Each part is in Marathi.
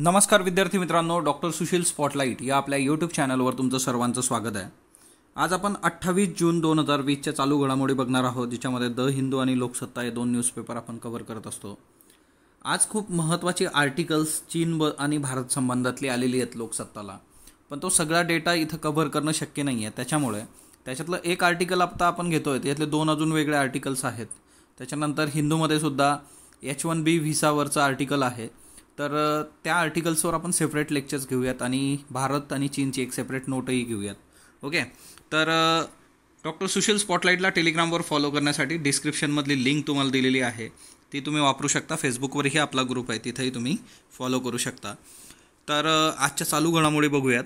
नमस्कार विद्यार्थी मित्रांनो, डॉक्टर सुशील स्पॉटलाईट या आपल्या यूट्यूब चॅनलवर तुमचं सर्वांचं स्वागत आहे। आज आपण 28 जून 2020च्या चालू घडामोडी बघणार आहोत, ज्याच्यामध्ये द हिंदू आणि लोकसत्ता हे दोन न्यूजपेपर आपण कव्हर करत असतो। आज खूप महत्त्वाची आर्टिकल्स चीन आणि भारत संबंधातली आलेली आहेत लोकसत्ताला, पण तो सगळा डेटा इथं कव्हर करणं शक्य नाही आहे। त्याच्यामुळे त्याच्यातलं एक आर्टिकल आता आपण घेतोय, त्यातले दोन अजून वेगळे आर्टिकल्स आहेत। त्याच्यानंतर हिंदूमध्ये सुद्धा H1B व्हिसावरचं आर्टिकल आहे, तर त्या आर्टिकल्सवर आपण सेपरेट लेक्चर्स घेऊयात आणि भारत आणि चीनची एक सेपरेट नोटही घेऊयात। ओके, तर डॉक्टर सुशील स्पॉटलाईटला टेलिग्रामवर फॉलो करण्यासाठी डिस्क्रिप्शनमधली लिंक तुम्हाला दिलेली आहे, ती तुम्ही वापरू शकता। फेसबुकवरही आपला ग्रुप आहे, तिथेही तुम्ही फॉलो करू शकता। तर आजच्या चालू घडामोडी बघूयात।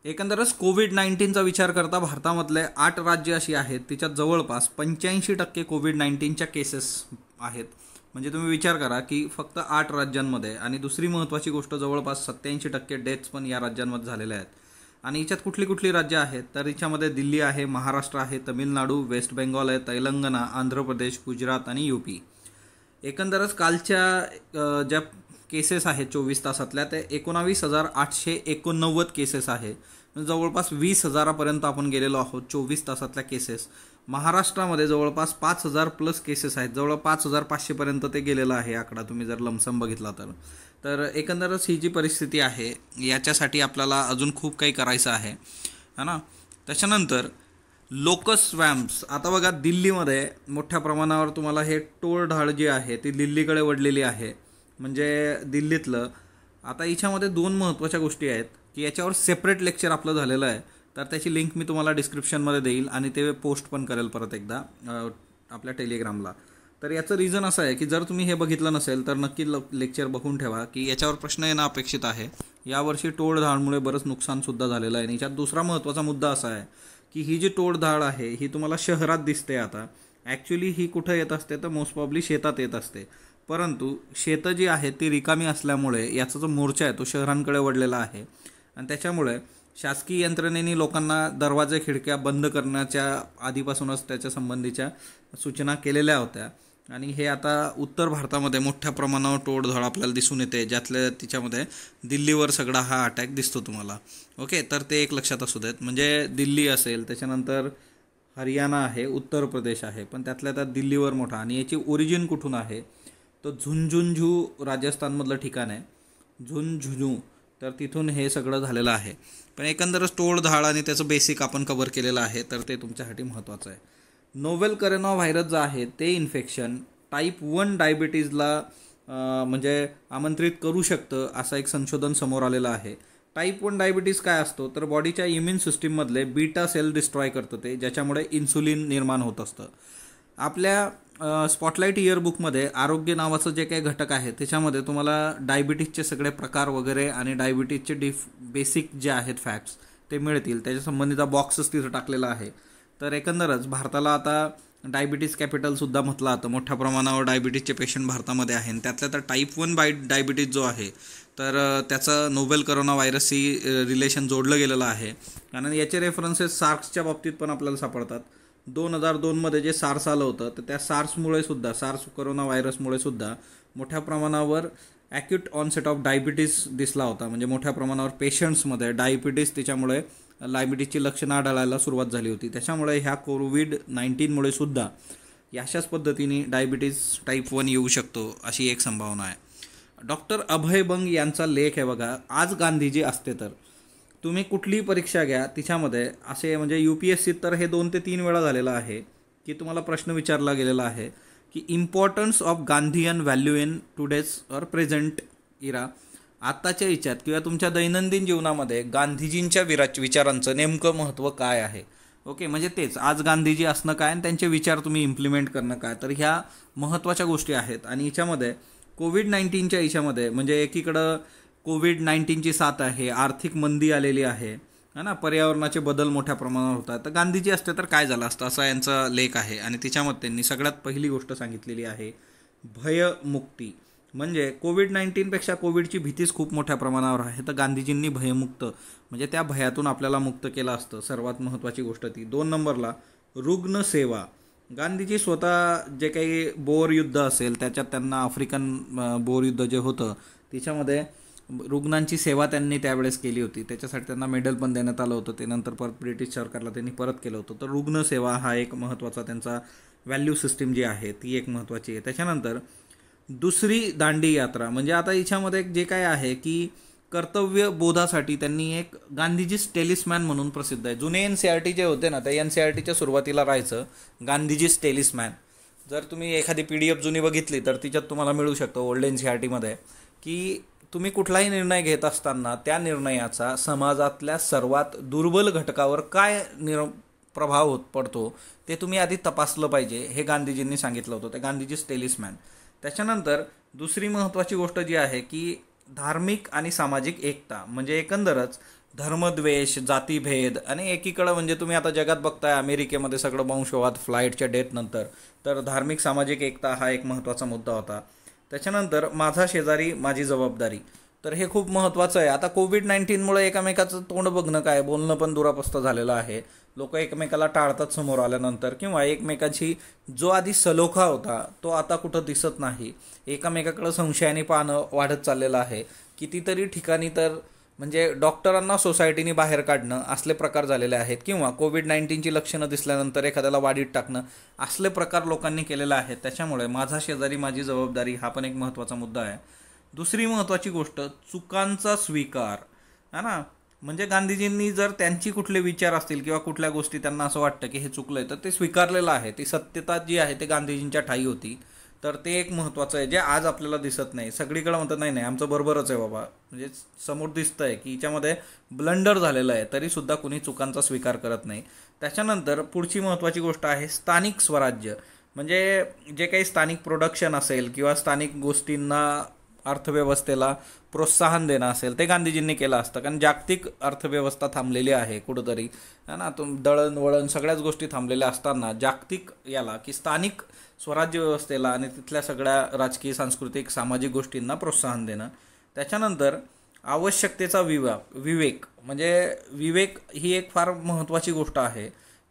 एकंदरच कोविड-19चा विचार करता भारतामधले 8 राज्य अशी आहेत, तिच्यात जवळपास 85% कोविड-19च्या केसेस आहेत। म्हणजे तुम्ही विचार करा की फक्त 8 राज्यांमध्ये, आणि दुसरी महत्त्वाची गोष्ट जवळपास 87% डेथ्स पण या राज्यांमध्ये झालेल्या आहेत। आणि याच्यात कुठली कुठली राज्य आहेत, तर याच्यामध्ये दिल्ली आहे, महाराष्ट्र आहे, तमिळनाडू, वेस्ट बेंगॉल आहे, तेलंगणा, आंध्र प्रदेश, गुजरात आणि UP। एकंदरच कालच्या ज्या केसेस आहेत 24 तासातल्या, ते 19,889 केसेस आहे। जवळपास 20,000पर्यंत आपण गेलेलो आहोत 24 तासातल्या केसेस। महाराष्ट्रामध्ये जवळपास 5,000 प्लस केसेस आहेत, जवळ 5,500पर्यंत ते गेलेलं आहे आकडा, तुम्ही जर लमसम बघितला तर एकंदरच ही जी परिस्थिती आहे, याच्यासाठी आपल्याला अजून खूप काही करायचं आहे, है ना। त्याच्यानंतर लोकस स्वॅम्प्स, आता बघा दिल्लीमध्ये मोठ्या प्रमाणावर तुम्हाला हे टोळधाड जी आहे ती दिल्लीकडे वळलेली आहे। म्हणजे दिल्लीतलं आता याच्यामध्ये दोन महत्त्वाच्या गोष्टी आहेत की याच्यावर सेपरेट लेक्चर आपलं झालेलं आहे, तर त्याची लिंक मी तुम्हाला डिस्क्रिप्शनमध्ये देईल आणि ते पोस्ट पण करेल परत एकदा आपल्या टेलिग्रामला। तर याचं रिझन असं आहे की जर तुम्ही हे बघितलं नसेल तर नक्की लेक्चर बघून ठेवा, की याच्यावर प्रश्न येणं अपेक्षित आहे। यावर्षी टोळधाडमुळे बरंच नुकसानसुद्धा झालेलं आहे। आणि याच्यात दुसरा महत्त्वाचा मुद्दा असा आहे की ही जी टोळधाड आहे ही तुम्हाला शहरात दिसते। आता ॲक्च्युली ही कुठं येत असते, तर मोस्ट प्रॉब्ली शेतात येत असते, परंतु शेतं जी आहेत ती रिकामी असल्यामुळे याचा जो मोर्चा आहे तो शहरांकडे वळलेला आहे। आणि त्याच्यामुळे शासकीय यंत्रणेने लोकांना दरवाजे खिडक्या बंद करण्याच्या आधीपासूनच त्याच्या संबंधीच्या सूचना केलेल्या होत्या। आणि हे आता उत्तर भारतामध्ये मोठ्या प्रमाणावर टोळधाड आपल्याला दिसून येते, ज्यातल्या तिच्यामध्ये दिल्लीवर सगळा हा अटॅक दिसतो तुम्हाला। ओके, तर ते एक लक्षात असू देत। म्हणजे दिल्ली असेल, त्याच्यानंतर हरियाणा आहे, उत्तर प्रदेश आहे, पण त्यातल्या त्यात दिल्लीवर मोठा। आणि याची ओरिजिन कुठून आहे, तो झुंझुनू राजस्थानमधलं ठिकाण आहे, झुंझुनू, तर तिथून हे सगळं झालेलं आहे। पण एकंदरच टोळधाड आणि त्याचं बेसिक आपण कव्हर केलेलं आहे, तर ते तुमच्यासाठी महत्त्वाचं आहे। नोवेल करोना व्हायरस जे आहे ते इन्फेक्शन टाईप 1 डायबिटीजला म्हणजे आमंत्रित करू शकतं, असं एक संशोधन समोर आलेलं आहे। टाईप 1 डायबिटीज काय असतो, तर बॉडीच्या इम्युन सिस्टीममधले बीटा सेल डिस्ट्रॉय करतं ते, ज्याच्यामुळे इन्सुलिन निर्माण होत असतं। आपल्या स्पॉटलाईट इयरबुकमध्ये आरोग्य नावाचं जे काही घटक आहे त्याच्यामध्ये तुम्हाला डायबिटीजचे सगळे प्रकार वगैरे आणि डायबिटीजचे बेसिक जे आहेत फॅक्ट्स ते मिळतील, त्याच्या संबंधीचा बॉक्सच तिथं टाकलेला आहे। तर एकंदरच भारताला आता डायबिटीज कॅपिटलसुद्धा म्हटलं जातं। मोठ्या प्रमाणावर डायबिटीजचे पेशंट भारतामध्ये आहे, आणि त्यातल्या तर टाईप 1 डायबिटीज जो आहे, तर त्याचं नोवेल करोना व्हायरसशी रिलेशन जोडलं गेलेलं आहे। कारण याचे रेफरन्सेस सार्सच्या बाबतीत पण आपल्याला सापडतात। 2002मध्ये जे सार्स आलं होतं, तर त्या सार्समुळे सुद्धा, सार्स करोना व्हायरसमुळे सुद्धा मोठ्या प्रमाणावर ॲक्यूट ऑनसेट ऑफ डायबिटीज दिसला होता। म्हणजे मोठ्या प्रमाणावर पेशंट्समध्ये डायबिटीज, त्याच्यामुळे डायबिटीजची लक्षणं आढळायला सुरुवात झाली होती। त्याच्यामुळे ह्या कोविड-19मुळे सुद्धा अशाच पद्धतीने डायबिटीज टाईप 1 येऊ शकतो, अशी एक संभावना आहे। डॉक्टर अभय बंग यांचा लेख आहे बघा, आज गांधीजी असते तर। तुम्ही कुठलीही परीक्षा घ्या, तिच्यामध्ये असे म्हणजे UPSC तर हे 2 ते 3 वेळा झालेलं आहे की तुम्हाला प्रश्न विचारला गेलेला आहे की importance of Gandhian value in today's और प्रेझेंट इरा। आत्ताच्या याच्यात किंवा तुमच्या दैनंदिन जीवनामध्ये गांधीजींच्या विचारांचं नेमकं महत्त्व काय आहे। ओके, म्हणजे तेच आज गांधीजी असणं काय आणि त्यांचे विचार तुम्ही इम्प्लिमेंट करणं काय, तर ह्या महत्त्वाच्या गोष्टी आहेत। आणि याच्यामध्ये कोविड-19च्या याच्यामध्ये म्हणजे एकीकडं कोविड-19ची साथ आहे, आर्थिक मंदी आलेली आहे, है ना, पर्यावरणाचे बदल मोठ्या प्रमाणावर होतात, तर गांधीजी असते तर काय झालं असतं, असा यांचा लेख आहे। आणि त्याच्यामध्ये त्यांनी सगळ्यात पहिली गोष्ट सांगितलेली आहे भयमुक्ती। म्हणजे कोविड-19पेक्षा कोविडची भीतीच खूप मोठ्या प्रमाणावर आहे, तर गांधीजींनी भयमुक्त म्हणजे त्या भयातून आपल्याला मुक्त केलं असतं, सर्वात महत्त्वाची गोष्ट ती। 2 नंबरला रुग्णसेवा, गांधीजी स्वतः जे काही बोअर युद्ध असेल त्याच्यात त्यांना आफ्रिकन बोअर युद्ध जे होतं त्याच्यामध्ये रुग्णांची सेवा त्यांनी त्यावेळेस केली होती. त्याच्यासाठी त्यांना मेडल पण देण्यात आलं होतं. ते नंतर परत ब्रिटिश सरकारला त्यांनी परत केलं होतं. तर रुग्णसेवा हा एक महत्त्वाचा त्यांचा व्हॅल्यू सिस्टीम जी आहे ती एक महत्त्वाची आहे. त्याच्यानंतर दुसरी दांडी यात्रा म्हणजे आता याच्यामध्ये जे काय आहे की कर्तव्य बोधासाठी त्यांनी एक गांधीजीच टेलिस्मॅन म्हणून प्रसिद्ध आहे. जुने NCERT जे होते ना, त्या NCERTच्या सुरुवातीला राहायचं गांधीजीच टेलिस्मॅन. जर तुम्ही एखादी PDF जुनी बघितली तर तिच्यात तुम्हाला मिळू शकतो ओल्ड NCERTमध्ये की तुम्ही कुठलाही निर्णय घेत असताना त्या निर्णयाचा समाजातल्या सर्वात दुर्बल घटकावर काय प्रभाव पडतो ते तुम्ही आधी तपासलं पाहिजे, हे गांधीजींनी सांगितलं होतं. ते गांधीजीच टेलिस्मॅन. त्याच्यानंतर दुसरी महत्त्वाची गोष्ट जी आहे की धार्मिक आणि सामाजिक एकता म्हणजे एकंदरच धर्मद्वेष, जातीभेद आणि एकीकडं म्हणजे तुम्ही आता जगात बघताय अमेरिकेमध्ये सगळं वंशवाद फ्लाईटच्या डेटनंतर, तर धार्मिक सामाजिक एकता हा एक महत्त्वाचा मुद्दा होता. त्याच्यानंतर माझा शेजारी माझी जबाबदारी, तर हे खूप महत्त्वाचं आहे. आता कोविड-19मुळे एकमेकाचं तोंड बघणं काय, बोलणं पण दुरापस्त झालेलं आहे. लोक एकमेकाला टाळतात समोर आल्यानंतर, किंवा एकमेकाची जो आधी सलोखा होता तो आता कुठं दिसत नाही. एकमेकाकडं संशयाने पाहणं वाढत चाललेलं आहे. कितीतरी ठिकाणी तर म्हणजे डॉक्टरांना सोसायटीने बाहेर काढणं असले प्रकार झालेले आहेत, किंवा कोविड-19ची लक्षणं दिसल्यानंतर एखाद्याला वाडीत टाकणं असले प्रकार लोकांनी केलेले आहेत. त्याच्यामुळे माझा शेजारी माझी जबाबदारी हा पण एक महत्त्वाचा मुद्दा आहे. दुसरी महत्त्वाची गोष्ट चुकांचा स्वीकार है ना. म्हणजे गांधीजींनी जर त्यांची कुठले विचार असतील किंवा कुठल्या गोष्टी त्यांना असं वाटतं की हे चुकलंय तर ते स्वीकारलेलं आहे. ती सत्यता जी आहे ते गांधीजींच्या ठाई होती. तर ते एक महत्त्वाचं आहे जे आज आपल्याला दिसत नाही. सगळीकडे म्हणतात नाही आमचं बरोबरच आहे बाबा, म्हणजे समोर दिसतंय की हिच्यामध्ये ब्लंडर झालेलं आहे तरीसुद्धा कुणी चुकांचा स्वीकार करत नाही. त्याच्यानंतर पुढची महत्त्वाची गोष्ट आहे स्थानिक स्वराज्य. म्हणजे जे काही स्थानिक प्रोडक्शन असेल किंवा स्थानिक गोष्टींना अर्थव्यवस्थेला प्रोत्साहन देणं असेल ते गांधीजींनी केलं असतं. कारण जागतिक अर्थव्यवस्था थांबलेली आहे कुठंतरी है ना. दळणवळण सगळ्याच गोष्टी थांबलेल्या असताना जागतिक याला की स्थानिक स्वराज्य व्यवस्थेला आणि तिथल्या सगळ्या राजकीय, सांस्कृतिक, सामाजिक गोष्टींना प्रोत्साहन देणं. त्याच्यानंतर आवश्यकतेचा विवेक म्हणजे विवेक ही एक फार महत्त्वाची गोष्ट आहे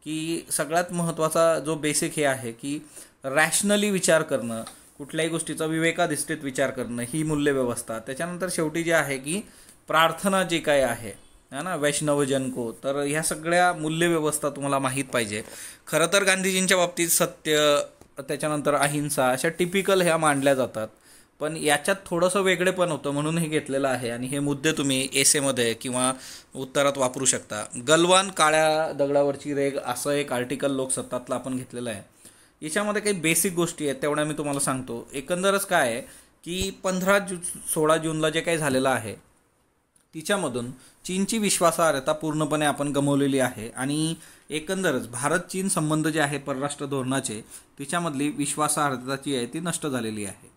की सगळ्यात महत्त्वाचा जो बेसिक हे आहे की रॅशनली विचार करणं, कुठल्याही गोष्टीचा विवेकाधिष्ठित विचार करणं, ही मूल्यव्यवस्था. त्याच्यानंतर शेवटी जे आहे की प्रार्थना जी काय आहे ना, वैष्णवजन को, तर ह्या सगळ्या मूल्यव्यवस्था तुम्हाला माहीत पाहिजे. खरं तर गांधीजींच्या बाबतीत सत्य, त्याच्यानंतर अहिंसा अशा टिपिकल ह्या मांडल्या जातात, पण याच्यात थोडंसं वेगळेपण होतं म्हणून हे घेतलेलं आहे. आणि हे मुद्दे तुम्ही एसेमध्ये किंवा उत्तरात वापरू शकता. गलवान काळ्या दगडावरची रेग असं एक आर्टिकल लोकसत्तातलं आपण घेतलेलं आहे. याच्यामध्ये काही बेसिक गोष्टी आहेत तेवढ्या मी तुम्हाला सांगतो. एकंदरच काय आहे की 16 जूनला जे काही झालेलं आहे तिच्यामधून चीनची विश्वासार्हता पूर्णपणे आपण गमावलेली आहे. आणि एकंदरच भारत चीन संबंध जे आहे परराष्ट्र धोरणाचे तिच्यामधली विश्वासार्हता जी आहे ती नष्ट झालेली आहे.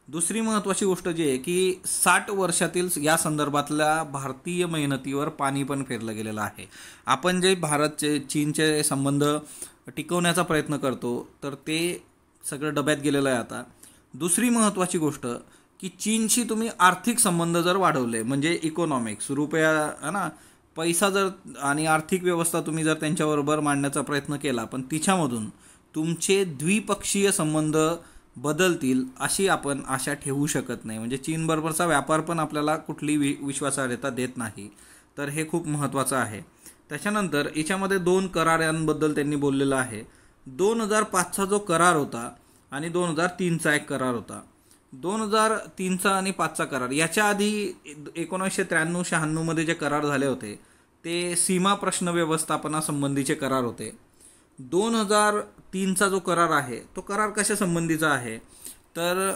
दुसरी महत्त्वाची गोष्ट जी आहे की 60 वर्षातील या संदर्भातल्या भारतीय मेहनतीवर पाणी पण फेरलं गेलेलं आहे. आपण जे भारतचे चीनचे संबंध टिकवण्याचा प्रयत्न करतो तर ते सगळं डब्यात गेलेलं आहे आता. दुसरी महत्त्वाची गोष्ट की चीनशी तुम्ही आर्थिक संबंध जर वाढवले म्हणजे इकॉनॉमिक्स, रुपया है ना, पैसा जर आणि आर्थिक व्यवस्था तुम्ही जर त्यांच्याबरोबर मांडण्याचा प्रयत्न केला पण तिच्यामधून तुमचे द्विपक्षीय संबंध बदलतील अशी आपण आशा ठेवू शकत नाही. म्हणजे चीनबरोबरचा व्यापार पण आपल्याला कुठली विश्वासार्हता देत नाही. तर हे खूप महत्त्वाचं आहे. त्याच्यानंतर याच्यामध्ये 2 करारांबद्दल त्यांनी बोललेलं आहे. 2005चा जो करार होता आणि 2003चा एक करार होता. 2003चा आणि 5चा करार, याच्या आधी 1993-96 मध्ये जे करार झाले होते ते सीमा प्रश्न व्यवस्थापनासंबंधीचे करार होते. 2003चा जो करार आहे तो करार कशा संबंधीचा आहे तर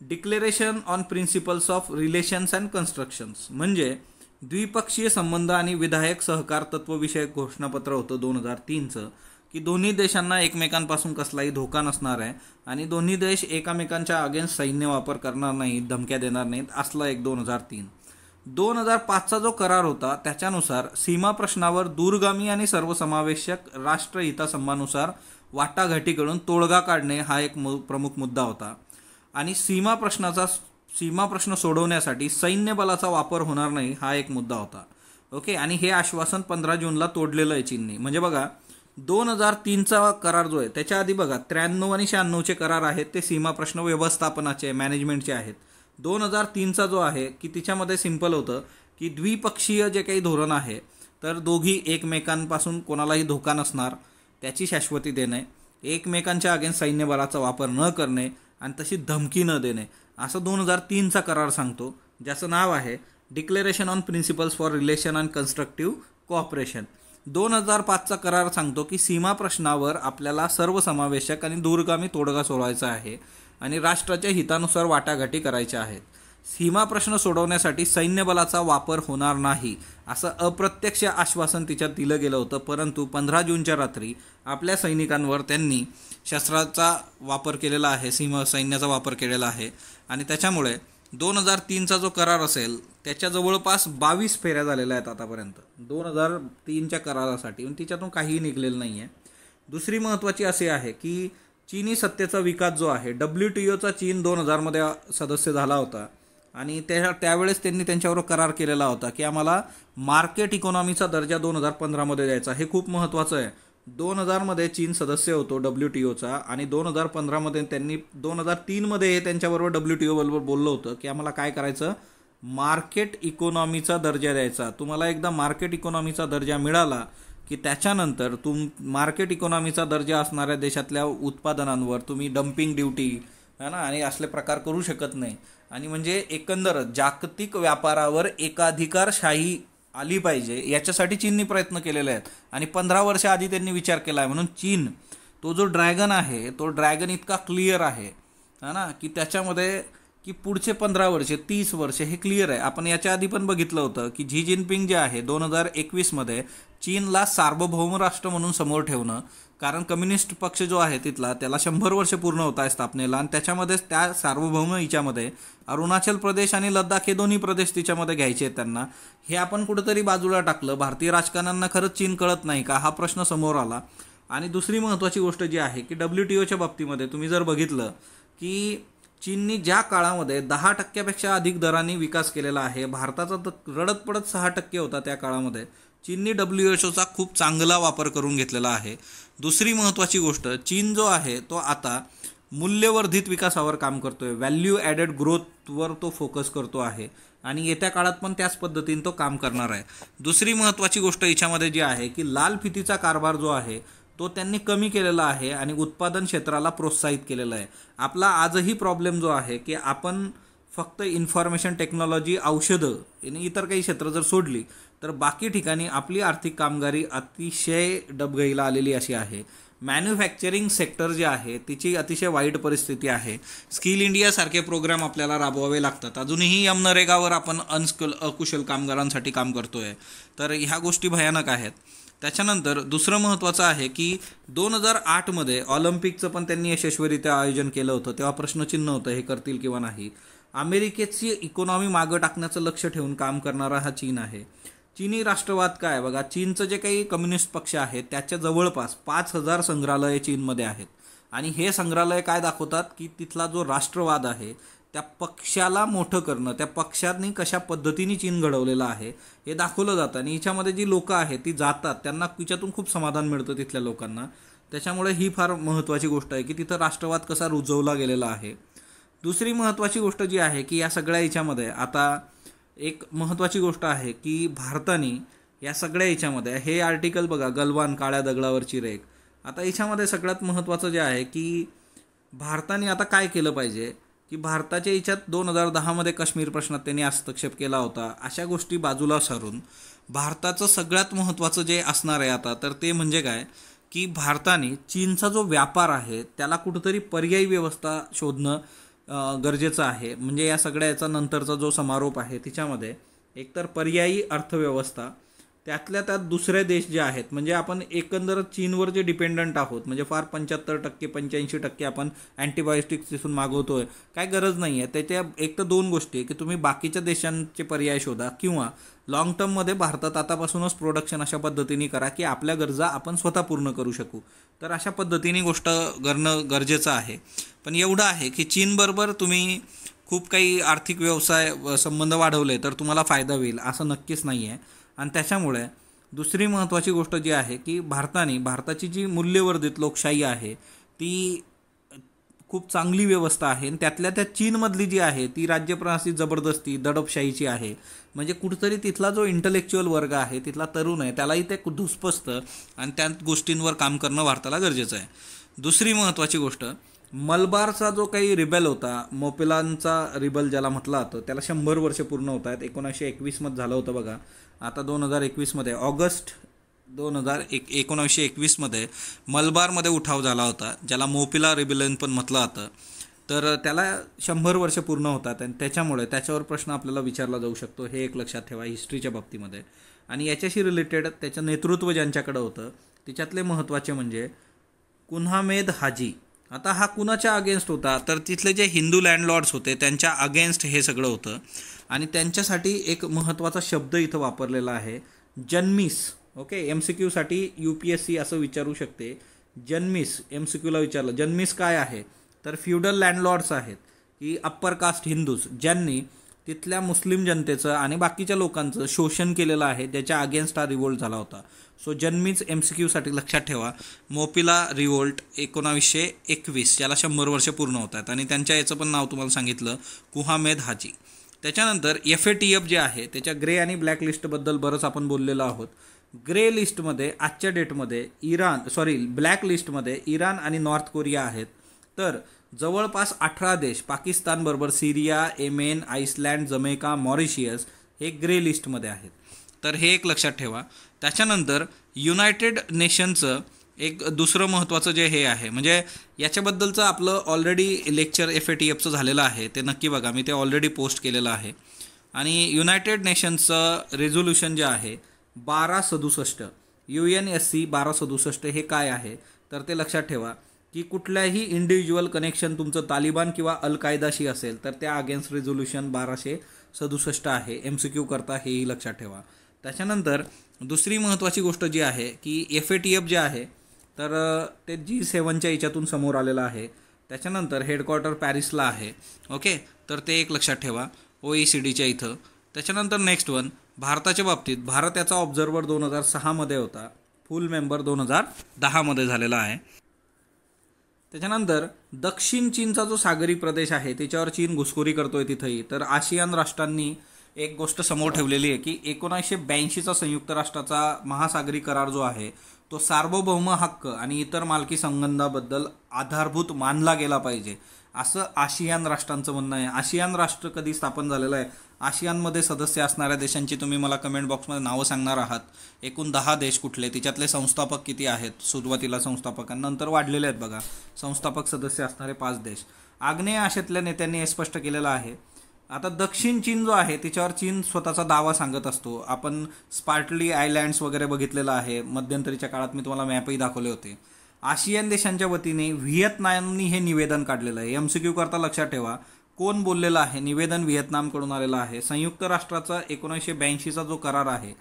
declaration on principles of relations and constructions, म्हणजे द्विपक्षीय संबंध आणि विधायक सहकार तत्वविषयक घोषणापत्र होतं 2003चं, की दोन्ही देशांना एकमेकांपासून कसलाही धोका नसणार आहे आणि दोन्ही देश एकमेकांच्या अगेन्स्ट सैन्य वापर करणार नाहीत, धमक्या देणार नाहीत, असला एक 2003. 2005चा जो करार होता त्याच्यानुसार सीमा प्रश्नावर दूरगामी आणि सर्वसमावेशक राष्ट्रहितासंबंधानुसार वाटाघाटीकडून तोडगा काढणे हा एक प्रमुख मुद्दा होता. आणि सीमा प्रश्न सोडवण्यासाठी सैन्य बलाचा वापर होणार नाही हा एक मुद्दा होता. ओके. आणि हे आश्वासन 15 जूनला तोडलेलं आहे चीनने. म्हणजे बघा 2003चा करार जो आहे त्याच्या आधी बघा 93 आणि 96चे करार आहेत ते सीमा प्रश्न व्यवस्थापनाचे मॅनेजमेंटचे आहेत. 2003चा जो आहे की तिच्यामध्ये सिंपल होतं की द्विपक्षीय जे काही धोरण आहे तर दोघी एकमेकांपासून कोणालाही धोका नसणार त्याची शाश्वती देणे, एकमेकांच्या अगेन्स्ट सैन्यबलाचा वापर न करणे आणि तशी धमकी न देणे असं 2003चा करार सांगतो, ज्याचं नाव आहे declaration on principles for relation and constructive cooperation. 2005चा करार सांगतो की सीमा प्रश्नावर आपल्याला सर्वसमावेशक आणि दूरगामी तोडगा सोडवायचा आहे आणि राष्ट्राच्या हितानुसार वाटाघाटी करायच्या आहेत. सीमा प्रश्न सोडवण्यासाठी सैन्यबलाचा वापर होणार नाही असं अप्रत्यक्ष आश्वासन तिच्यात दिलं गेलं होतं, परंतु 15 जूनच्या रात्री आपल्या सैनिकांवर त्यांनी शस्त्राचा वापर केलेला आहे, सैन्याचा वापर केलेला आहे आणि त्याच्यामुळे 2003चा जो करार असेल त्याच्या जवळपास 22 फेऱ्या झालेल्या आहेत आतापर्यंत 2003च्या करारासाठी, आणि तिच्यातून काहीही निघलेलं नाही आहे. दुसरी महत्त्वाची असे आहे की चीनी सत्तेचा विकास जो आहे, WTOचा चीन 2000मध्ये सदस्य झाला होता आणि त्यावेळेस त्यांनी त्यांच्याबरोबर करार केलेला होता की आम्हाला मार्केट इकॉनॉमीचा दर्जा 2015मध्ये द्यायचा. हे खूप महत्त्वाचं आहे. 2000मध्ये चीन सदस्य होतो WTOचा आणि 2015मध्ये त्यांनी 2003मध्ये त्यांच्याबरोबर WTO बरोबर बोललं होतं की आम्हाला काय करायचं, मार्केट इकॉनॉमीचा दर्जा द्यायचा. तुम्हाला एकदा मार्केट इकॉनॉमीचा दर्जा मिळाला की त्याच्यानंतर मार्केट इकॉनॉमीचा दर्जा असणाऱ्या देशातल्या उत्पादनांवर तुम्ही डम्पिंग ड्युटी है ना आणि असले प्रकार करू शकत नाही. आणि म्हणजे एकंदर जागतिक व्यापारावर एकाधिकारशाही आली पाहिजे याच्यासाठी चीननी प्रयत्न केलेले आहेत आणि 15 वर्ष आधी त्यांनी विचार केला आहे. म्हणून चीन तो जो ड्रॅगन आहे तो ड्रॅगन इतका क्लिअर आहे ना की त्याच्यामध्ये की पुढचे 15 वर्षे 30 वर्षे हे क्लिअर आहे. आपण याच्या आधी पण बघितलं होतं की झी जिनपिंग जे आहे 2021मध्ये चीनला सार्वभौम राष्ट्र म्हणून समोर ठेवणं, कारण कम्युनिस्ट पक्ष जो आहे तिथला त्याला 100 वर्ष पूर्ण होत आहे स्थापनेला आणि त्याच्यामध्येच त्या सार्वभौम हिच्यामध्ये अरुणाचल प्रदेश आणि लद्दाख हे दोन्ही प्रदेश तिच्यामध्ये घ्यायचे आहेत त्यांना. हे आपण कुठंतरी बाजूला टाकलं. भारतीय राजकारण्यांना खरंच चीन कळत नाही का हा प्रश्न समोर आला. आणि दुसरी महत्त्वाची गोष्ट जी आहे की WTOच्या बाबतीमध्ये तुम्ही जर बघितलं की चीननी ज्या काळामध्ये 10% अधिक दराने विकास केलेला आहे, भारताचा तर रडत पडत 6% होता त्या काळामध्ये, चीननी WTOचा खूप चांगला वापर करून घेतलेला आहे. दुसरी महत्त्वाची गोष्ट, चीन जो आहे तो आता मूल्यवर्धित विकासावर काम करतोय, व्हॅल्यू ॲडेड ग्रोथवर तो फोकस करतो आहे आणि येत्या काळात पण त्याच पद्धतीने तो काम करणार आहे. दुसरी महत्त्वाची गोष्ट याच्यामध्ये जी आहे की लाल फितीचा कारभार जो आहे तो त्यांनी कमी केलेला आहे आणि उत्पादन क्षेत्राला प्रोत्साहित केलेलं आहे. आपला आजही प्रॉब्लेम जो आहे की आपण फक्त इन्फॉर्मेशन टेक्नॉलॉजी, औषधं आणि इतर काही क्षेत्र जर सोडली तर बाकी ठिकाणी आपली आर्थिक कामगिरी अतिशय डबघाईला आलेली अशी आहे. मॅन्युफॅक्चरिंग सेक्टर जे आहे तिची अतिशय वाईट परिस्थिती आहे. स्किल इंडियासारखे प्रोग्राम आपल्याला राबवावे लागतात. अजूनही नरेगावर आपण अकुशल कामगारांसाठी काम करतोय, तर ह्या गोष्टी भयानक आहेत. त्याच्यानंतर दुसरं महत्त्वाचं आहे की 2008मध्ये ऑलिम्पिकचं पण त्यांनी यशस्वीरित्या आयोजन केलं होतं. तेव्हा प्रश्नचिन्ह होतं हे करतील किंवा नाही. अमेरिकेची इकॉनॉमी मागं टाकण्याचं लक्ष ठेवून काम करणारा हा चीन आहे. चीनी राष्ट्रवाद काय बघा, चीनचं जे काही कम्युनिस्ट पक्ष आहे त्याच्या जवळपास 5000 संग्रहालय चीनमध्ये आहेत आणि हे संग्रहालय काय दाखवतात की तिथला जो राष्ट्रवाद आहे त्या पक्षाला मोठं करणं, त्या पक्षांनी कशा पद्धतीने चीन घडवलेलं आहे हे दाखवलं जातं आणि हिच्यामध्ये जी लोकं आहेत ती जातात, त्यांना तिच्यातून खूप समाधान मिळतं तिथल्या लोकांना. त्याच्यामुळे ही फार महत्त्वाची गोष्ट आहे की तिथं राष्ट्रवाद कसा रुजवला गेलेला आहे. दुसरी महत्त्वाची गोष्ट जी आहे की या सगळ्या याच्यामध्ये आता एक महत्त्वाची गोष्ट आहे की भारताने या सगळ्या याच्यामध्ये हे आर्टिकल बघा, गलवान काळ्या दगडावरची रेख. आता याच्यामध्ये सगळ्यात महत्त्वाचं जे आहे की भारताने आता काय केलं पाहिजे की भारताच्या याच्यात 2010मध्ये काश्मीर प्रश्नात त्यांनी हस्तक्षेप केला होता. अशा गोष्टी बाजूला सारून भारताचं सगळ्यात महत्त्वाचं जे असणार आहे आता तर ते म्हणजे काय की भारताने चीनचा जो व्यापार आहे त्याला कुठंतरी पर्यायी व्यवस्था शोधणं गरजेचं आहे. म्हणजे या सगळ्या याचा नंतरचा जो समारोप आहे तिच्यामध्ये एकतर पर्यायी अर्थव्यवस्था, त्यातल्या त्यात दुसरे देश जे आहेत म्हणजे आपण एकंदर चीनवर जे डिपेंडंट आहोत म्हणजे फार 75% 85% आपण अँटीबायोटिक्स तिथून मागवतोय, काय गरज नाही आहे. त्याच्या एक तर 2 गोष्टी आहे की तुम्ही बाकीच्या देशांचे पर्याय शोधा किंवा लॉंग टर्ममध्ये भारतात आतापासूनच प्रोडक्शन अशा पद्धतीने करा की आपल्या गरजा आपण स्वतः पूर्ण करू शकू. तर अशा पद्धतीने गोष्ट करणं गरजेचं आहे. पण एवढं आहे की चीनबरोबर तुम्ही खूप काही आर्थिक व्यवसाय संबंध वाढवले तर तुम्हाला फायदा होईल असं नक्कीच नाही आहे. आणि त्याच्यामुळे दुसरी महत्त्वाची गोष्ट जी आहे की भारताची जी मूल्यवर्धित लोकशाही आहे ती खूप चांगली व्यवस्था आहे आणि त्यातल्या त्या चीनमधली जी आहे ती राज्यप्रणाली जबरदस्ती दडपशाहीची आहे. म्हणजे कुठेतरी तिथला जो इंटलेक्च्युअल वर्ग आहे, तिथला तरुण आहे, त्यालाही ते धुसपसतं आणि त्या गोष्टींवर काम करणं भारताला गरजेचं आहे. दुसरी महत्त्वाची गोष्ट, मलबारचा जो काही रिबेल होता, मोपेलांचा रिबल ज्याला म्हटलं जातं, त्याला 100 वर्ष पूर्ण होत आहेत. 1921मध्ये झालं होतं बघा. आता 2021मध्ये ऑगस्ट 1921मध्ये मलबारमध्ये उठाव झाला होता, ज्याला मोपिला रिबेलियन पण म्हटलं जातं. तर त्याला 100 वर्ष पूर्ण होतात आणि त्याच्यामुळे त्याच्यावर प्रश्न आपल्याला विचारला जाऊ शकतो. हे एक लक्षात ठेवा हिस्ट्रीच्या बाबतीमध्ये. आणि याच्याशी रिलेटेड त्याचं नेतृत्व ज्यांच्याकडे होतं त्याच्यातले महत्त्वाचे म्हणजे कुन्हामेद हाजी. आता हा कुणाच्या अगेन्स्ट होता, तर तिथले जे हिंदू लँडलॉर्ड्स होते त्यांच्या अगेन्स्ट हे सगळं होतं. आणि त्यांच्यासाठी एक महत्त्वाचा शब्द इथं वापरलेला आहे, जन्मिस. ओके, MCQसाठी UPSC असं विचारू शकते. जन्मिस, MCQला विचारलं जन्मिस काय आहे, तर फ्युडल लँडलॉर्ड्स आहेत की अप्पर कास्ट हिंदूज, ज्यांनी तिथल्या मुस्लिम जनतेचं आणि बाकीच्या लोकांचं शोषण केलेलं आहे, ज्याच्या अगेन्स्ट हा रिवोल्ट झाला होता. सो जन्मीच MCQसाठी लक्षात ठेवा. मोपिला रिवोल्ट 1921, ज्याला 100 वर्ष पूर्ण होत आहेत. आणि त्यांच्या याचं पण नाव तुम्हाला सांगितलं, कुहामेद हाजी. त्याच्यानंतर FATF जे आहे त्याच्या ग्रे आणि ब्लॅक लिस्टबद्दल बरंच आपण बोललेलो आहोत. ग्रे लिस्टमध्ये आजच्या डेटमध्ये ब्लॅक लिस्टमध्ये इराण आणि नॉर्थ कोरिया आहेत. तर जवळपास 18 देश, पाकिस्तानबरोबर सिरिया, येमेन, आईसलँड, जमैका, मॉरिशियस हे ग्रे लिस्टमध्ये आहेत. तर हे एक लक्षात ठेवा. त्याच्यानंतर युनायटेड नेशनचं एक दुसरं महत्त्वाचं जे हे आहे, म्हणजे याच्याबद्दलचं आपलं ऑलरेडी लेक्चर FATFचं झालेलं आहे, ते नक्की बघा, मी ते ऑलरेडी पोस्ट केलेलं आहे. आणि युनायटेड नेशन्सचं रेझोल्युशन जे आहे 1267, UNSC 1267 हे काय आहे, तर ते लक्षात ठेवा की कुठल्याही इंडिव्हिज्युअल कनेक्शन तुमचं तालिबान किंवा अल कायदाशी असेल तर त्या अगेन्स्ट रेझोल्युशन 1267 आहे. MCQ करता हेही लक्षात ठेवा. त्याच्यानंतर दुसरी महत्त्वाची गोष्ट जी आहे की FATF जे आहे तर ते G7च्या याच्यातून समोर आलेलं आहे. त्याच्यानंतर हेडक्वार्टर पॅरिसला आहे. ओके, तर ते एक लक्षात ठेवा, OECDच्या इथं. त्याच्यानंतर नेक्स्ट वन, भारताच्या बाबतीत भारत याचा ऑब्झर्वर 2006मध्ये होता, फुल मेंबर 2010मध्ये झालेला आहे. त्याच्यानंतर दक्षिण चीनचा जो सागरी प्रदेश आहे त्याच्यावर चीन घुसखोरी करतोय तिथंही. तर आशियान राष्ट्रांनी एक गोष्ट समोर ठेवलेली आहे की 1982चा संयुक्त राष्ट्राचा महासागरी करार जो आहे तो सार्वभौम हक्क आणि इतर मालकी संबंधाबद्दल आधारभूत मानला गेला पाहिजे, असं आशियान राष्ट्रांचं म्हणणं आहे. आशियान राष्ट्र कधी स्थापन झालेलं आहे, आशियानमध्ये सदस्य असणाऱ्या देशांची तुम्ही मला कमेंट बॉक्समध्ये नावं सांगणार आहात. एकूण 10 देश कुठले, तिच्यातले संस्थापक किती आहेत, सुरुवातीला संस्थापकांनंतर वाढलेले आहेत बघा, संस्थापक सदस्य असणारे 5 देश. आग्नेय आशियातल्या नेत्यांनी हे स्पष्ट केलेलं आहे. आता दक्षिण चीन जो आहे त्याच्यावर चीन स्वतःचा दावा सांगत असतो. आपण स्पार्टली आयलँड्स वगैरे बघितलेलं आहे, मध्यंतरीच्या काळात मी तुम्हाला मॅपही दाखवले होते. आशियान देशांच्या वतीने व्हिएतनामनी हे निवेदन काढलेलं आहे. MCQ करता लक्षात ठेवा कोण बोललेलं आहे, निवेदन व्हिएतनामकडून आलेलं आहे. संयुक्त राष्ट्राचा 1982चा जो करार आहे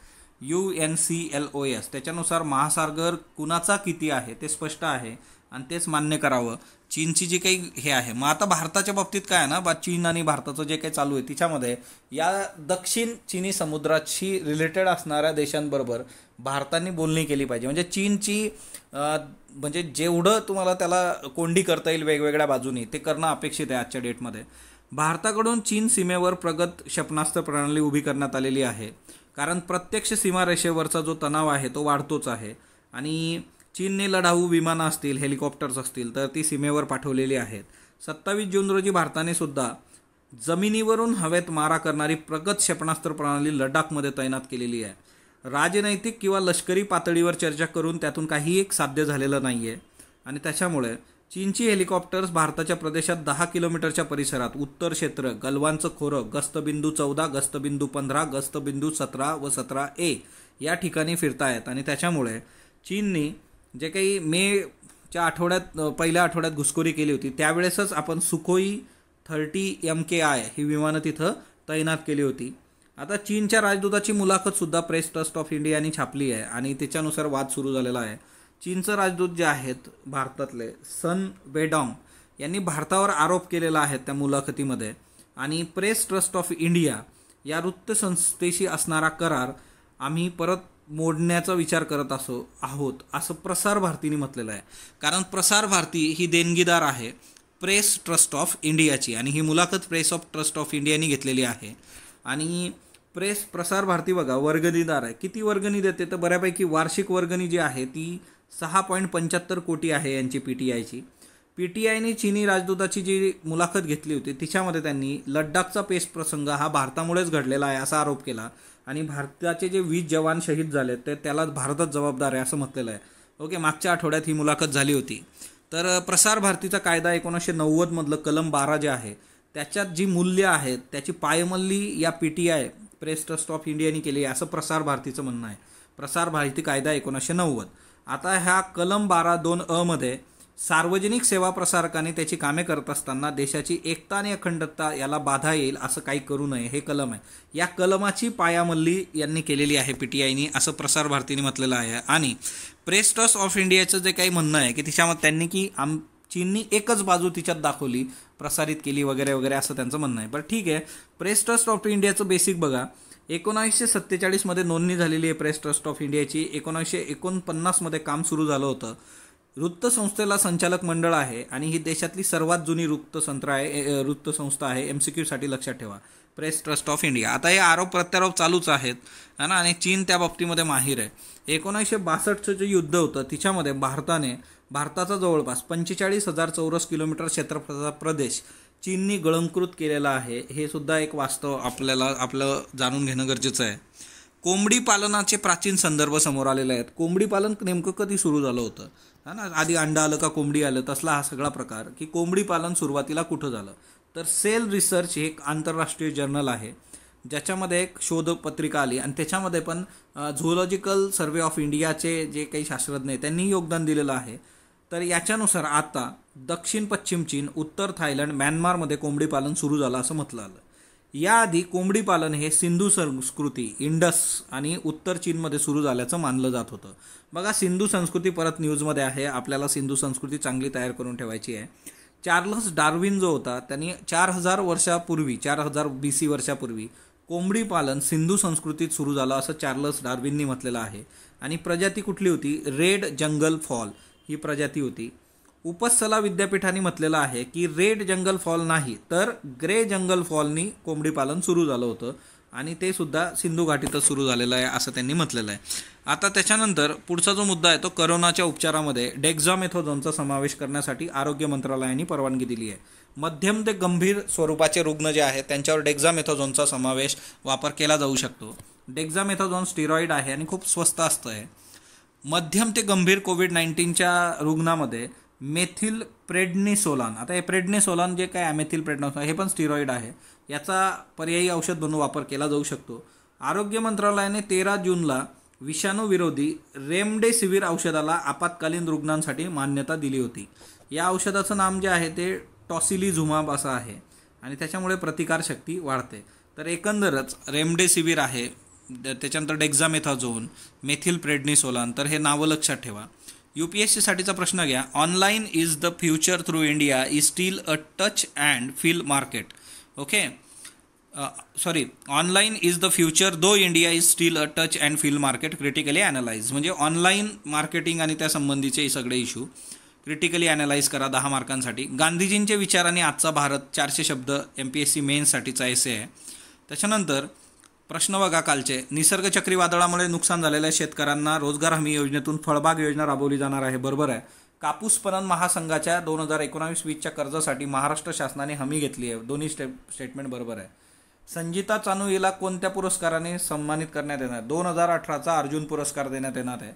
UNCLOS त्याच्यानुसार महासागर कुणाचा किती आहे ते स्पष्ट आहे आणि तेच मान्य करावं. चीनची जी काही हे आहे, मग आता भारताच्या बाबतीत काय आहे ना, चीन आणि भारताचं जे काही चालू आहे तिच्यामध्ये या दक्षिण चीनी समुद्राशी रिलेटेड असणाऱ्या देशांबरोबर भारताने बोलणी केली पाहिजे. म्हणजे चीनची म्हणजे जेवढं तुम्हाला त्याला कोंडी करता येईल वेगवेगळ्या बाजूनी ते करणं अपेक्षित आहे आजच्या डेटमध्ये. भारताकडून चीन सीमेवर प्रगत क्षेपणास्त्र प्रणाली उभी करण्यात आलेली आहे, कारण प्रत्यक्ष सीमारेषेवरचा जो तणाव आहे तो वाढतोच आहे. आणि चीनने लढाऊ विमानं असतील, हेलिकॉप्टर्स असतील तर ती सीमेवर पाठवलेली आहेत. 27 जून रोजी भारताने सुद्धा जमिनीवरून हवेत मारा करणारी प्रगत क्षेपणास्त्र प्रणाली लडाखमध्ये तैनात केलेली आहे. राजनैतिक किंवा लष्करी पातळीवर चर्चा करून त्यातून काही एक साध्य झालेलं नाही आहे. आणि त्याच्यामुळे चीनची हेलिकॉप्टर्स भारताच्या प्रदेशात 10 किलोमीटरच्या परिसरात उत्तर क्षेत्र, गलवानचं खोरं, गस्तबिंदू 14, गस्तबिंदू 15, गस्तबिंदू 17 व 17A या ठिकाणी फिरतायत. आणि त्याच्यामुळे चीननी जे काही मेच्या पहिल्या आठवड्यात घुसखोरी केली होती त्यावेळेसच आपण सुखोई 30 MKI ही विमानं तिथं तैनात केली होती. आता चीनच्या राजदूताची मुलाखतसुद्धा प्रेस ट्रस्ट ऑफ इंडियानी छापली आहे आणि त्याच्यानुसार वाद सुरू झालेला आहे. चीनचं राजदूत जे आहेत भारतातले सन वेडॉंग यांनी भारतावर आरोप केलेला आहे त्या मुलाखतीमध्ये. आणि प्रेस ट्रस्ट ऑफ इंडिया या वृत्तसंस्थेशी असणारा करार आम्ही परत मोडण्याचा विचार करत आहोत असं प्रसार भारतीने म्हटलेलं आहे. कारण प्रसार भारती ही देणगीदार आहे प्रेस ट्रस्ट ऑफ इंडियाची, आणि ही मुलाखत प्रेस ऑफ ट्रस्ट ऑफ इंडियाने घेतलेली आहे. आणि प्रसार भारती बघा वर्गणीदार आहे. किती वर्गणी देते तर बऱ्यापैकी वार्षिक वर्गणी जी आहे ती 6.75 कोटी आहे यांची PTIची. PTIने चीनी राजदूताची जी मुलाखत घेतली होती तिच्यामध्ये त्यांनी लडाखचा पेच प्रसंग हा भारतामुळेच घडलेला आहे असा आरोप केला, आणि भारताचे जे 20 जवान शहीद झाले ते त्याला भारतच जबाबदार आहे असं म्हटलेलं आहे. ओके, मागच्या आठवड्यात ही मुलाखत झाली होती. तर प्रसार भारतीचा कायदा 1990 मधलं कलम 12 जे आहे त्याच्यात जी मूल्य आहेत त्याची पायमल्ली या PTI प्रेस ट्रस्ट ऑफ इंडियाने केली आहे असं प्रसार भारतीचं म्हणणं आहे. प्रसार भारती कायदा 1990. आता ह्या कलम 12(2)(अ) मध्ये सार्वजनिक सेवा प्रसारकाने त्याची कामे करत असताना देशाची एकता आणि अखंडता याला बाधा येईल असं काही करू नये हे कलम आहे. या कलमाची पायामल्ली यांनी केलेली आहे PTIने असं प्रसार भारतीने म्हटलेलं आहे. आणि प्रेस ट्रस्ट ऑफ इंडियाचं जे काही म्हणणं आहे की तिच्यामध्ये त्यांनी की चीननी एकच बाजू तिच्यात दाखवली, प्रसारित केली वगैरे वगैरे असं त्यांचं म्हणणं आहे. बरं ठीक आहे, प्रेस ट्रस्ट ऑफ इंडियाचं बेसिक बघा. 1947 मध्ये नोंदणी झालेली आहे प्रेस ट्रस्ट ऑफ इंडियाची. 1949 मध्ये काम सुरू झालं होतं. वृत्तसंस्थेला संचालक मंडळ आहे आणि ही देशातली सर्वात जुनी वृत्तसंस्था आहे. MCQ साठी लक्षात ठेवा, प्रेस ट्रस्ट ऑफ इंडिया. आता हे आरोप प्रत्यारोप चालूच आहेत है ना, आणि चीन त्या बाबतीमध्ये माहीर आहे. 1962चं जे युद्ध होतं तिच्यामध्ये भारताचा जवळपास 45,000 चौरस किलोमीटर क्षेत्रफळाचा प्रदेश चीननी गिळंकृत केलेला आहे. हे सुद्धा एक वास्तव आपलं जाणून घेणं गरजेचं आहे. कोंबडी पालनाचे प्राचीन संदर्भ समोर आलेले आहेत. कोंबडी पालन नेमकं कधी सुरू झालं होतं है ना, आधी अंडा आलं का कोंबडी आलं तसला हा सगळा प्रकार, की कोंबडी पालन सुरुवातीला कुठं झालं तर सेल रिसर्च हे एक आंतरराष्ट्रीय जर्नल आहे ज्याच्यामध्ये एक शोधपत्रिका आली, आणि त्याच्यामध्ये पण झुऑलॉजिकल सर्वे ऑफ इंडियाचे जे काही शास्त्रज्ञ आहेत त्यांनी योगदान दिलेलं आहे. तर याच्यानुसार आता दक्षिण पश्चिम चीन, उत्तर थायलंड, म्यानमारमध्ये कोंबडी पालन सुरू झालं असं म्हटलं आलं. याआधी कोंबडी पालन हे सिंधू संस्कृती, इंडस आणि उत्तर चीनमध्ये सुरू झाल्याचं मानलं जात होतं. बघा, सिंधू संस्कृती परत न्यूजमध्ये आहे. आपल्याला सिंधू संस्कृती चांगली तयार करून ठेवायची आहे. चार्ल्स डार्विन जो होता त्यांनी 4000 BC वर्षापूर्वी कोंबडी पालन सिंधू संस्कृतीत सुरू झालं असं चार्ल्स डार्विननी म्हटलेलं आहे. आणि प्रजाती कुठली होती, रेड जंगल फॉल ही प्रजाती होती. उपसला विद्यापीठाने म्हटलेलं आहे की रेड जंगल फॉल नाही तर ग्रे जंगल फॉलनी कोंबडी पालन सुरू झालं होतं, आणि ते सुद्धा सिंधू घाटीतच सुरू झालेलं आहे असं त्यांनी म्हटलेलं आहे. आता त्याच्यानंतर पुढचा जो मुद्दा आहे तो करोनाच्या उपचारामध्ये डेक्झामेथाझोनचा समावेश करण्यासाठी आरोग्य मंत्रालयाने परवानगी दिली आहे. मध्यम ते गंभीर स्वरूपाचे रुग्ण जे आहेत त्यांच्यावर डेक्झामेथाझोनचा वापर केला जाऊ शकतो. डेक्झामेथाझोन स्टिरॉइड आहे आणि खूप स्वस्त असतं आहे. मध्यम ते गंभीर कोविड-19च्या रुग्णामध्ये मेथिल प्रेडनिसोलान, आता हे प्रेडनिसोलान जे काय मेथिल प्रेडनिसोलान हे पण स्टिरॉइड आहे, याचा पर्यायी औषध म्हणून वापर केला जाऊ शकतो. आरोग्य मंत्रालयाने 13 जूनला विषाणूविरोधी रेमडेसिवीर औषधाला आपत्कालीन रुग्णांसाठी मान्यता दिली होती. या औषधाचं नाम जे आहे ते टॉसिलिझुमाब असं आहे आणि त्याच्यामुळे प्रतिकारशक्ती वाढते. तर एकंदरच रेमडेसिवीर आहे, त्याच्यानंतर डेक्झामेथाझोन, मेथिल प्रेडनिसोलान, तर हे नावं लक्षात ठेवा. UPSCसाठीचा प्रश्न घ्या. Online is the future through India is still a touch and feel market. Okay, online is the future though India is still a touch and feel market critically analyse. म्हणजे ऑनलाईन मार्केटिंग आणि त्या संबंधीचे सगळे इश्यू क्रिटिकली ॲनालाइज करा 10 मार्कांसाठी. गांधीजींचे विचार आणि आजचा भारत 400 शब्द MPSC मेन्ससाठीचा एसे आहे. त्याच्यानंतर प्रश्न बघा कालचे. निसर्ग चक्रीवादळामुळे नुकसान झालेल्या शेतकऱ्यांना रोजगार हमी योजनेतून फळबाग योजना राबवली जाणार आहे. बरोबर आहे. कापूस पणन महासंघाच्या 2019-20च्या कर्जासाठी महाराष्ट्र शासनाने हमी घेतली आहे. दोन्ही स्टेटमेंट बरोबर आहे. संजिता चानू हिला कोणत्या पुरस्काराने सन्मानित करण्यात येणार? 2018चा अर्जुन पुरस्कार देण्यात येणार आहे.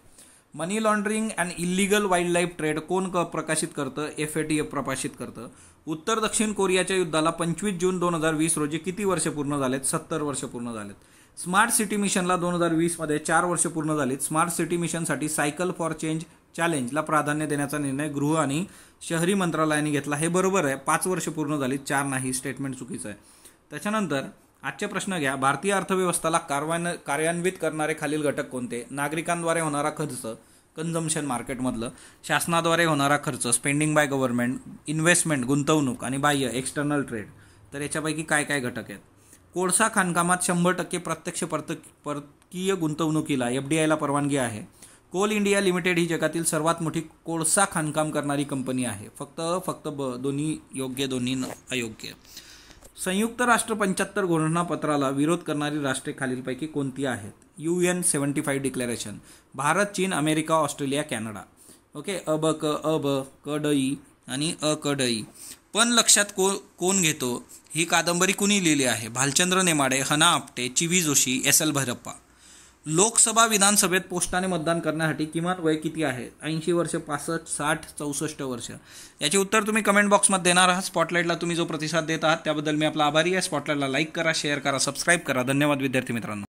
Money laundering and illegal wildlife trade कोण प्रकाशित करतं? FATF प्रकाशित करतं. उत्तर दक्षिण कोरियाच्या युद्धाला 25 जून 2020 रोजी किती वर्ष पूर्ण झालेत? 70 वर्ष पूर्ण झालेत. स्मार्ट सिटी मिशनला 2020 मध्ये 4 वर्ष पूर्ण झालीत. स्मार्ट सिटी मिशनसाठी सायकल फॉर चेंज चॅलेंजला प्राधान्य देण्याचा निर्णय गृह आणि शहरी मंत्रालयाने घेतला. हे बरोबर आहे. 5 वर्ष पूर्ण झालीत, 4 नाही. स्टेटमेंट चुकीचं आहे. त्याच्यानंतर आजचे प्रश्न घ्या. भारतीय अर्थव्यवस्थेला कार्यान्वित करणारे खालील घटक कोणते? नागरिकांद्वारे होणारा खर्च, कन्झम्पशन मार्केटमधलं, शासनाद्वारे होणारा खर्च, स्पेंडिंग बाय गव्हर्नमेंट, इन्व्हेस्टमेंट गुंतवणूक, आणि बाह्य एक्सटर्नल ट्रेड. तर याच्यापैकी काय काय घटक आहेत? कोळसा खाणकामात 100% प्रत्यक्ष परकीय गुंतवणुकीला FDIला परवानगी आहे. कोल इंडिया लिमिटेड ही जगातील सर्वात मोठी कोळसा खाणकाम करणारी कंपनी आहे. फक्त दोन्ही योग्य, दोन्ही अयोग्य. संयुक्त राष्ट्र 75 घोषणापत्राला विरोध करणारी राष्ट्रे खालीलपैकी कोणती आहेत? UN 75 declaration. भारत, चीन, अमेरिका, ऑस्ट्रेलिया, कॅनडा. ओके, क ड ई आणि क ड ई. पण लक्षात कोण घेतो? ही कादंबरी कुणी लिहिली आहे? भालचंद्र नेमाडे, हना आपटे, चिवी जोशी, SL भैरप्पा. लोकसभा विधानसभेत पोस्टाने मतदान करण्यासाठी किमान वय किती आहे? 80 वर्ष, 65, 60, 64 वर्ष. याचे उत्तर तुम्ही कमेंट बॉक्समध्ये देणार आहात. स्पॉटलाईटला तुम्ही जो प्रतिसाद देत आहात त्याबद्दल मी आपला आभारी आहे. स्पॉटलाईटला लाईक करा, शेअर करा, सबस्क्राईब करा. धन्यवाद विद्यार्थी मित्रांनो.